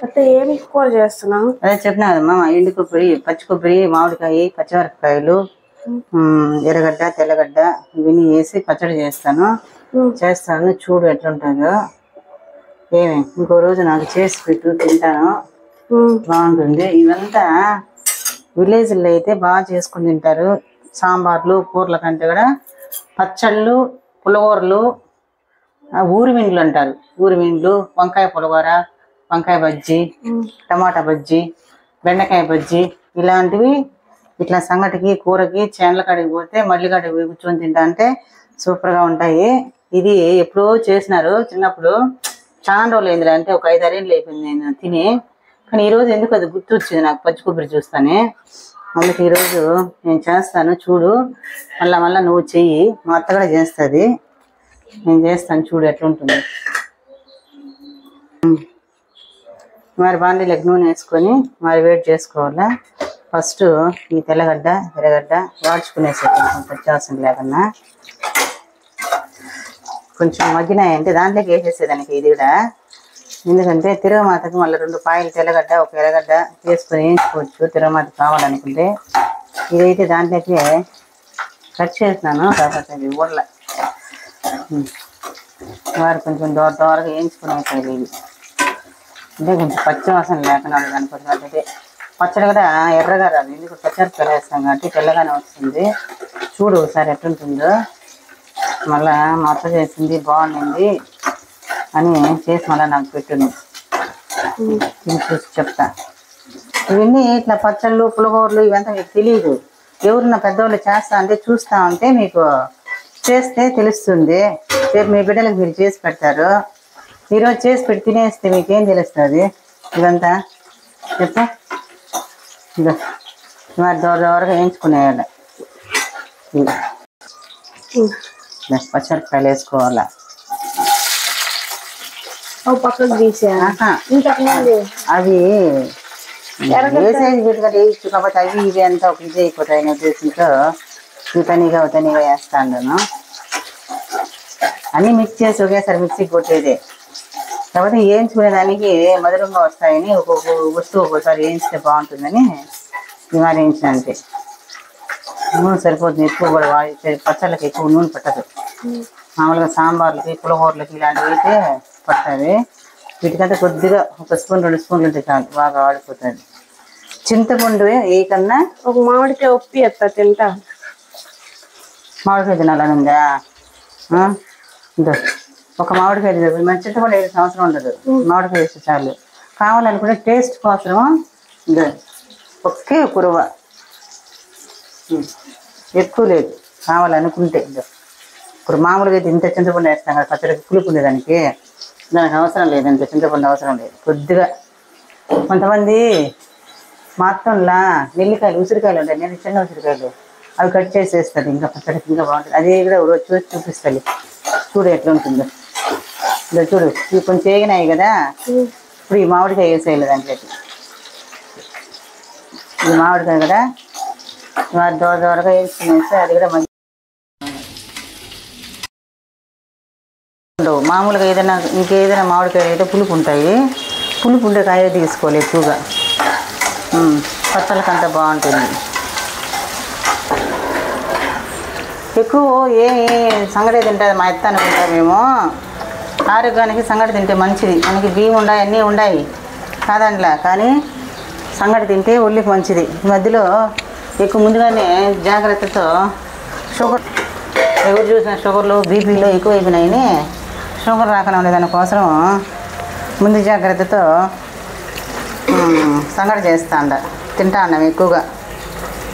అంటే ఏమి కూర చేస్తున్నావు? అదే చెప్పినా కదమ్మా, ఎండు కొబ్బరి, పచ్చి కొబ్బరి, మామిడికాయ, పచ్చిమిరపకాయలు, ఎర్రగడ్డ, తెల్లగడ్డ ఇవన్నీ వేసి పచ్చడి చేస్తాను. చూడు ఎట్లుంటుందో. ఏమి ఇంకో రోజు నాకు చేసి పెట్టు, తింటాను, బాగుంటుంది. ఇదంతా విలేజ్లో అయితే బాగా చేసుకుని తింటారు. సాంబార్లు, కూరల కంటే కూడా పచ్చళ్ళు, పులగూరలు, ఊరిమిండ్లు అంటారు. ఊరిమిండ్లు, వంకాయ పులగూర, వంకాయ బజ్జీ, టమాటా బజ్జీ, బెండకాయ బజ్జీ ఇలాంటివి ఇట్లా సంగటికి, కూరకి, చేన్ల కాడికి పోతే మళ్ళీ కాడికి కూర్చొని తింటా అంటే సూపర్గా ఉంటాయి. ఇది ఎప్పుడో చేసినారు చిన్నప్పుడు, చాలా రోజులు అయింది, అంటే ఒక 5-6 ఏళ్ళు అయిపోయింది నేను తిని. కానీ ఈరోజు ఎందుకు అది గుర్తు వచ్చింది నాకు, పచ్చి కొబ్బరి చూస్తానే. అందుకే ఈరోజు నేను చేస్తాను, చూడు. మళ్ళా నువ్వు చెయ్యి, మా అత్త కూడా చేస్తుంది. నేను చేస్తాను, చూడు ఎట్లుంటుంది. మరి బాండీలకు నూనె వేసుకొని మరి వేడి చేసుకోవాలా. ఫస్ట్ ఈ తెల్లగడ్డ, ఎర్రగడ్డ వాడ్చుకునేసే, కొంచెం పచ్చివాసన లేకన్నా. కొంచెం మగ్గినాయంటే దాంట్లోకి వేసేసేదానికి ఇది కూడా. ఎందుకంటే తిరగమాతకి మళ్ళీ 2 పాయలు తెల్లగడ్డ, 1 ఎర్రగడ్డ వేసుకొని వేయించుకోవచ్చు తిరగమాత కావాలనుకుంటే. ఇదైతే దాంట్లోకి కట్ చేసినాను, కాకపోతే అది ఊరల వారు కొంచెం దోరగా వేయించుకునేసాయి ఇవి. అంటే కొంచెం పచ్చి వాసన లేకుండా అనుకుంటున్నాను. అంటే పచ్చడి కూడా ఎర్రగా రాదు, ఎందుకు పచ్చిమిరపకాయలు వేస్తాం కాబట్టి తెల్లగానే వస్తుంది. చూడు ఒకసారి ఎట్లుంటుందో. మళ్ళా మా అత్త చేసింది బాగుంది అని చేసి మళ్ళీ నాకు పెట్టును, చూసి చెప్తా. ఇవన్నీ ఇట్లా పచ్చళ్ళు, పులగూరలు ఇవంతా మీకు తెలియదు. ఎవరున్నా పెద్దవాళ్ళు చేస్తా అంటే చూస్తా ఉంటే మీకు చేస్తే తెలుస్తుంది. రేపు మీ బిడ్డలకు మీరు చేసి పెడతారు. ఈరోజు చేసి పెట్టి తినేస్తే మీకేం తెలుస్తుంది ఇదంతా చెప్ప. మరి దూరగా వేయించుకునేయాలి. పచ్చిమిరపకాయలు వేసుకోవాలా. పక్కకు తీసా అవి వేసేది వీటిగా వేయచ్చు కాబట్టి అవి ఇవి అంతా ఒక ఇది అయిపోతాయి. ఉద్దేశంతో తనిగా వేస్తాను. అన్నీ మిక్స్ చేసి ఒకేసారి మిక్సీకి కొట్టేదే. కాబట్టి వేయించుకునేదానికి మధురంగా వస్తాయని ఒక్కొక్క వస్తువు ఒక్కోసారి వేయించితే బాగుంటుందని మరి వేయించిన అంతే. నూనె సరిపోతుంది, ఎక్కువ కూడా పచ్చళ్ళకి ఎక్కువ నూనె పట్టదు. మామూలుగా సాంబార్లకి, పులగూరలకి ఇలాంటివి అయితే పడుతుంది. వీటికంటే కొద్దిగా 1 స్పూన్ 2 స్పూన్లు ఉంటే చాలు, బాగా ఆడిపోతుంది. చింతపండు ఏ కన్నా ఒక మామిడికాయ ఉప్పి ఎత్తా తింటా. మామిడికాయ తినాలని ఉందా? ఒక మామిడికాయ మన చింతపండు 7 సంవత్సరం ఉండదు. మామిడికాయ వేస్తే చాలు. కావాలనుకుంటే టేస్ట్ కోసం ఒకే కురువ, ఎక్కువ లేదు. కావాలనుకుంటే ఇప్పుడు మామూలుగా అయితే ఇంత చింతపండు వేస్తాం కదా పచ్చడికి, పులుపు ఉండేదానికి. దానికి అవసరం లేదు, ఇంత చింతపండు అవసరం లేదు. కొద్దిగా కొంతమంది మాత్రంలా నెల్లికాయలు, ఉసిరికాయలు ఉంటాయి, నేను చిన్న ఉసిరికాయలు అవి కట్ చేసేస్తుంది. ఇంకా పచ్చడికి ఇంకా బాగుంటుంది. అదే కూడా చూసి చూపిస్తుంది. చూడు ఎట్లా ఉంటుందో. ఇలా చూడు, ఇవి కొంచెం వేగినాయి కదా. ఇప్పుడు ఈ మామిడికాయ వేసేయాలి దాంట్లోకి. ఈ మామిడికాయ కూడా దూరగా వేసుకునేస్తే అది కూడా మంచి. మామూలుగా ఏదైనా ఇంకేదైనా మామిడికాయ అయితే పులుపు ఉంటాయి. పులుపు ఉండే కాయ తీసుకోవాలి ఎక్కువగా, పచ్చళ్ళకంతా బాగుంటుంది. ఎక్కువ ఏ సంగటి తింటుంది మా అత్త అనుకుంటాం మేము. ఆరోగ్యానికి సంగటి తింటే మంచిది. మనకి బియ్యం ఉన్నాయి, అన్నీ ఉన్నాయి కాదంట్లా, కానీ సంగటి తింటే ఒళ్ళికి మంచిది. ఈ మధ్యలో ఎక్కువ ముందుగానే జాగ్రత్తతో షుగర్, ఎవరు చూసిన షుగర్లు, బీపీలు ఎక్కువ అయిపోయినాయని షుగర్ రాకుండా ఉండేదానికోసం ముందు జాగ్రత్తతో సంగటి తింటా అన్నాం ఎక్కువగా.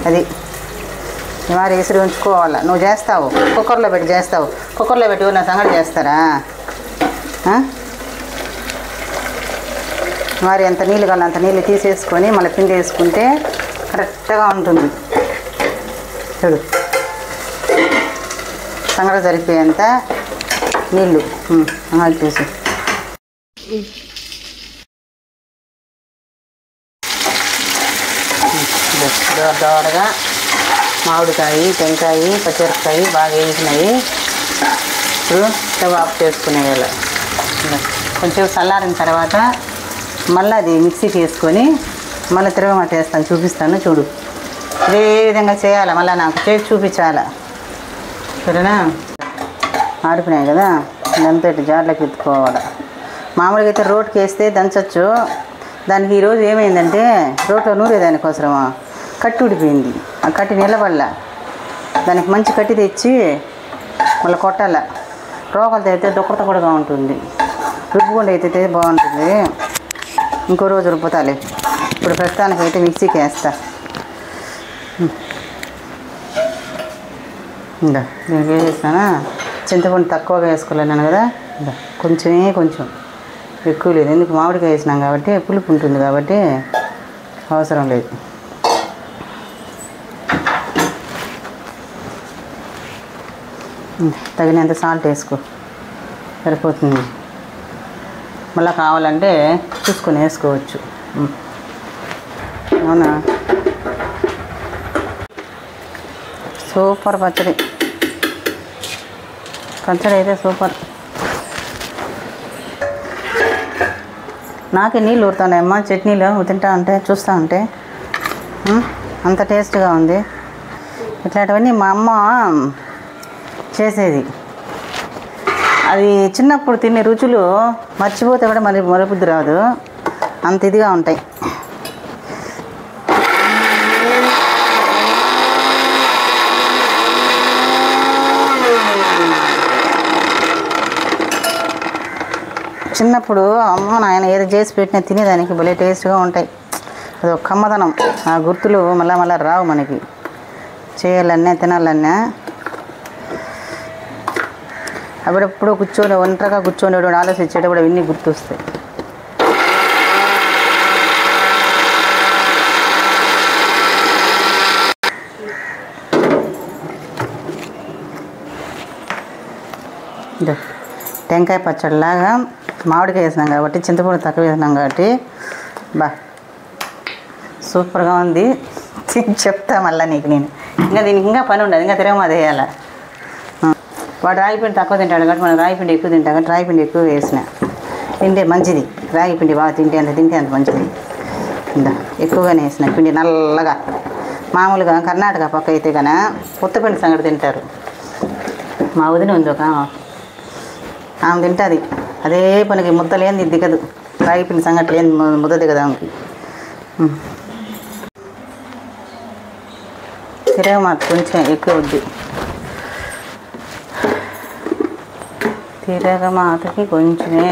అది మరి విసిరి ఉంచుకోవాలా. నువ్వు చేస్తావు, కుక్కర్లో పెట్టి చేస్తావు. కుక్కర్లో పెట్టి నా సంగటి చేస్తారా? మరి ఎంత నీళ్ళు కావాలి అంత నీళ్ళు తీసేసుకొని మళ్ళీ పిండి వేసుకుంటే కరెక్ట్గా ఉంటుంది. చూడు, సంగటి సరిపోయేంత నీళ్ళు చూసి. దోరగా మామిడికాయ, టెంకాయ, పచ్చిమిరపకాయ బాగా వేసినాయి. ఇప్పుడు స్టవ్ ఆఫ్ చేసుకునేయాలి. కొంచెం చల్లారిన తర్వాత మళ్ళీ అది మిక్సీకి వేసుకొని మళ్ళీ తిరగమాత వేస్తాను, చూపిస్తాను చూడు. ఇదే విధంగా చేయాలి, మళ్ళీ నాకు చేసి చూపించాలా, సరేనా? ఆరిపోయినాయి కదా, దాంతో జార్లోకి ఎత్తుకోవాలి. మామూలుగా అయితే రోడ్కి వేస్తే దంచచ్చు. దానికి ఈరోజు ఏమైందంటే రోట్లో నూరే దానికోసమా కట్టి ఊడిపోయింది. ఆ కట్టి నిలబడలా. దానికి మంచి కట్టి తెచ్చి మళ్ళీ కొట్టాల. రోకలతో అయితే దొక్కడగా ఉంటుంది, రుబ్బుకుండా అయితే బాగుంటుంది. ఇంకో రోజు రుబ్బుతాలి. ఇప్పుడు ప్రస్తుతానికి అయితే మిక్సీకి వేస్తా. ఇంకా దీనికి వేసేస్తానా, చింతపండు తక్కువగా వేసుకోలేను కదా, ఇంకా కొంచెం ఎక్కువ లేదు. ఎందుకు మామిడికాయ వేసినాం కాబట్టి పులుపు ఉంటుంది కాబట్టి అవసరం లేదు. తగినంత సాల్ట్ వేసుకో, సరిపోతుంది. మళ్ళీ కావాలంటే చూసుకొని వేసుకోవచ్చు. అవునా, సూపర్ పచ్చడి అయితే సూపర్. నాకే నీళ్ళు ఊరుతున్నాయమ్మా చట్నీలో తింటా ఉంటే, చూస్తూ ఉంటే అంత టేస్ట్గా ఉంది. ఇట్లాంటివన్నీ మా అమ్మ చేసేది. అది చిన్నప్పుడు తినే రుచులు మర్చిపోతే కూడా మరబుద్ధి రాదు, అంత ఇదిగా ఉంటాయి. చిన్నప్పుడు అమ్మ నాయన ఏదో చేసి పెట్టినా తినేదానికి భలే టేస్ట్గా ఉంటాయి. అది ఒక కమ్మదనం. ఆ గుర్తులు మళ్ళీ రావు మనకి, చేయాలన్నా తినాలన్నా. అప్పుడప్పుడు ఒంటరిగా కూర్చొని ఆలోచించేటప్పుడు అవన్నీ గుర్తొస్తాయి. టెంకాయ పచ్చడిలాగా మామిడికాయ వేసినాం కాబట్టి, చింతపండు తక్కువ వేసినాం కాబట్టి సూపర్గా ఉంది. చెప్తా మళ్ళీ నీకు నేను. దీనికి ఇంకా పని ఉండదు, ఇంకా తిరగమాత వేయాలి. వాడు రాగిపిండి తక్కువ తింటాడు కాబట్టి మనం రాగిపిండి ఎక్కువ తింటాం కాబట్టి రాగిపిండి ఎక్కువ వేసిన. తింటే మంచిది, రాగిపిండి బాగా తింటే అంత మంచిది. ఇంకా ఎక్కువగానే వేసిన పిండి నల్లగా. మామూలుగా కర్ణాటక పక్క అయితే కన్నా కొత్తపిండి సంగటి తింటారు. మా వదిన ఉంది ఒక ఆమె తింటుంది. అదే పనికి ముద్దలేంది దిగదు, రాగిపిండి సంగటి లేని ముద్ద దిగదు ఆమెకి. తిరగమాత కొంచెం ఎక్కువ వద్దు, తిరగమాతకి కొంచెమే.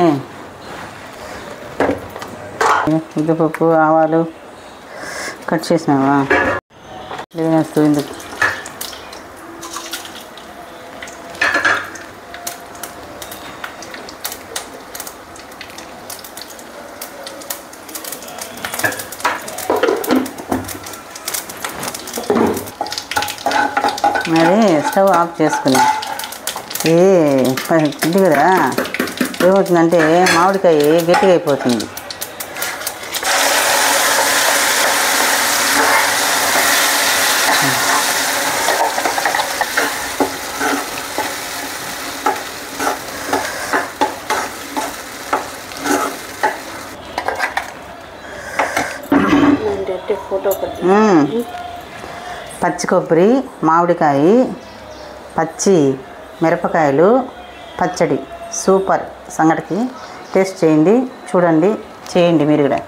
ఉద్దిపప్పు ఆవాలు కట్ చేసినావా లేనేస్తూ ఎందుకు. మరి స్టవ్ ఆఫ్ చేసుకుని ఇది కదా ఏమవుతుందంటే మామిడికాయ గట్టిగా అయిపోతుంది. పచ్చి కొబ్బరి, మామిడికాయ, పచ్చి మిరపకాయలు, పచ్చడి సూపర్. సంగటికి టేస్ట్ చేయండి, చూడండి, చేయండి మీరు కూడా.